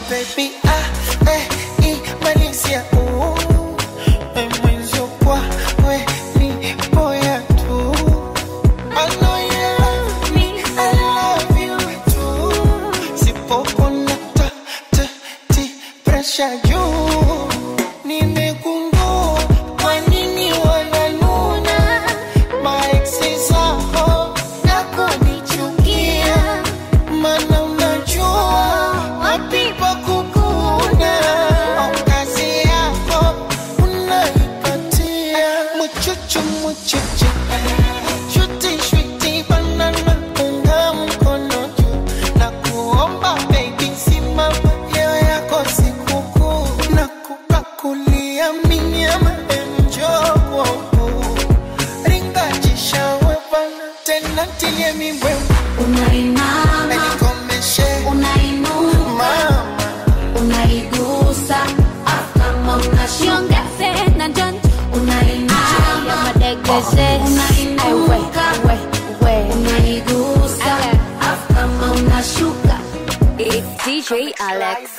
baby, Malaysia, mwenzo kwa we ni boya tu. I know you love me, I love you too. Sipopo nata pressure juu. Nimegundua kwa nini wananuna maeksi zako na kunichukia. Mana unajua wapi pa kukuna, kazi yako unaipatia. Muchuchu muchuchu, shuti shuti banana, unga mkono juu. Na kuomba baby simama, leo yako sikukuu. Na kupakulia minyama enjoy kwangu. Ringa jishawe bana, tena tilie mibwe. Unainama, unainuka, unaigusa, kama unashionga na John. Unainama, unainuka, unaigusa, kama unashuka. It's DJ Alex.